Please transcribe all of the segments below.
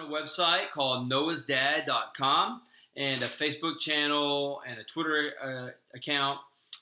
a website called noahsdad.com and a Facebook channel and a Twitter account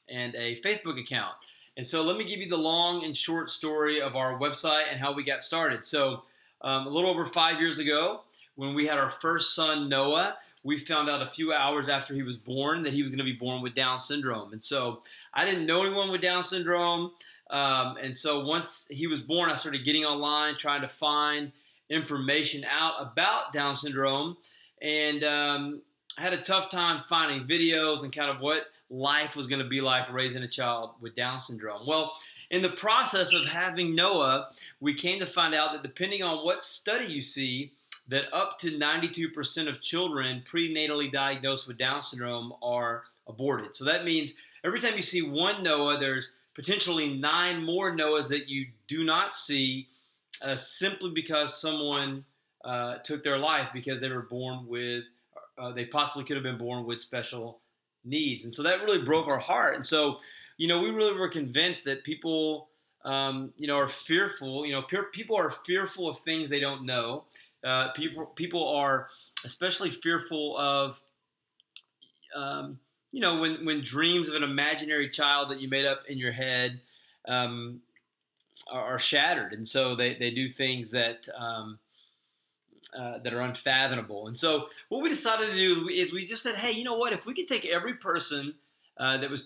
and a Facebook account. And so let me give you the long and short story of our website and how we got started. So a little over 5 years ago, when we had our first son, Noah, we found out a few hours after he was born that he was going to be born with Down syndrome. And so I didn't know anyone with Down syndrome. And so once he was born, I started getting online, trying to find information out about Down syndrome. And I had a tough time finding videos and kind of what life was going to be like raising a child with Down syndrome. Well, in the process of having Noah, we came to find out that depending on what study you see, that up to 92% of children prenatally diagnosed with Down syndrome are aborted. So that means every time you see one Noah, there's potentially 9 more Noahs that you do not see simply because someone took their life because they were born with, they possibly could have been born with special needs. And so that really broke our heart. And so, we really were convinced that people, are fearful. People are fearful of things they don't know. People are especially fearful of, when dreams of an imaginary child that you made up in your head are shattered. And so they do things that are unfathomable. And so what we decided to do is we just said, hey, you know what? If we could take every person that had a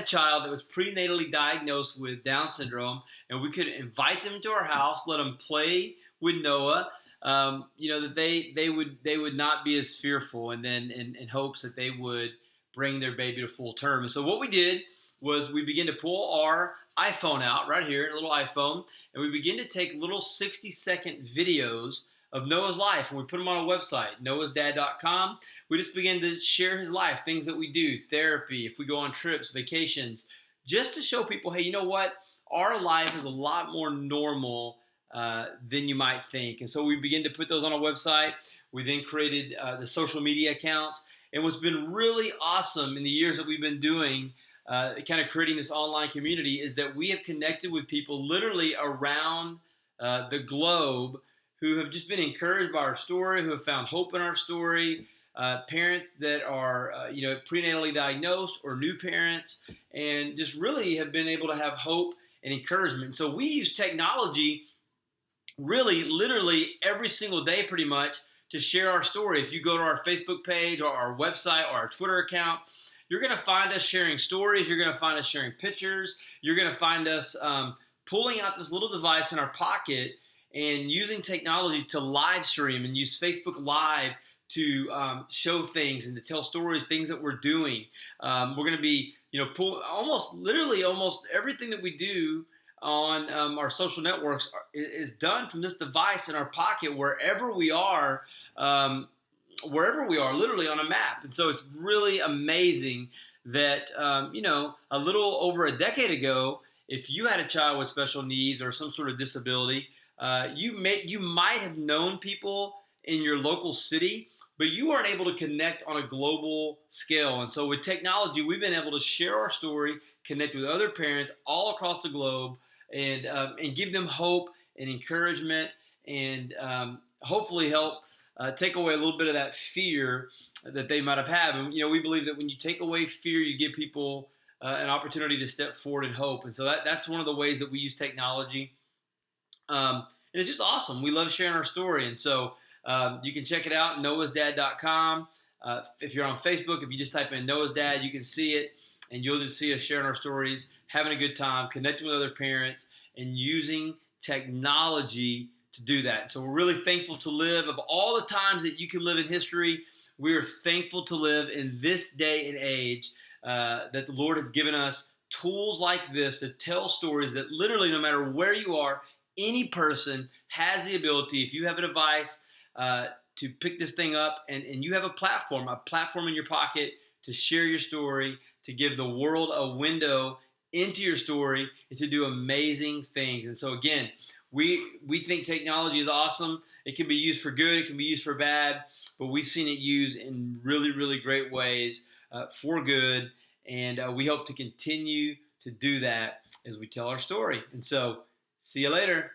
child that was prenatally diagnosed with Down syndrome, and we could invite them to our house, let them play with Noah, that they would not be as fearful, and then in hopes that they would bring their baby to full term. And so what we did was we began to pull our iPhone out right here, a little iPhone, and we began to take little 60-second videos of Noah's life, and we put them on a website, noahsdad.com. We just began to share his life, things that we do, therapy, if we go on trips, vacations, just to show people, hey, you know what? Our life is a lot more normal than you might think. And so we began to put those on a website. We then created the social media accounts. And what's been really awesome in the years that we've been doing, kind of creating this online community, is that we have connected with people literally around the globe who have just been encouraged by our story, who have found hope in our story, parents that are, prenatally diagnosed or new parents, and just really have been able to have hope and encouragement. So we use technology really literally every single day pretty much to share our story. If you go to our Facebook page or our website or our Twitter account, you're going to find us sharing stories. You're going to find us sharing pictures. You're going to find us pulling out this little device in our pocket and using technology to live stream and use Facebook Live to show things and to tell stories, things that we're doing. We're going to be, almost everything that we do on our social networks is done from this device in our pocket wherever we are, literally on a map. And so it's really amazing that, a little over a decade ago, if you had a child with special needs or some sort of disability, you might have known people in your local city, but you weren't able to connect on a global scale. And so with technology, we've been able to share our story, connect with other parents all across the globe, and give them hope and encouragement, and hopefully help take away a little bit of that fear that they might have had. And we believe that when you take away fear, you give people an opportunity to step forward in hope. And so that's one of the ways that we use technology. And it's just awesome. We love sharing our story. And so you can check it out, noahsdad.com. If you're on Facebook, if you just type in Noah's Dad, you can see it, and you'll just see us sharing our stories, having a good time, connecting with other parents, and using technology to do that. So we're really thankful to live. Of all the times that you can live in history, we are thankful to live in this day and age that the Lord has given us tools like this to tell stories that literally, no matter where you are, any person has the ability, if you have a device, to pick this thing up, and you have a platform in your pocket to share your story, to give the world a window into your story, and to do amazing things. And so again, we think technology is awesome. It can be used for good, it can be used for bad, but we've seen it used in really, really great ways for good, and we hope to continue to do that as we tell our story. And so, see you later.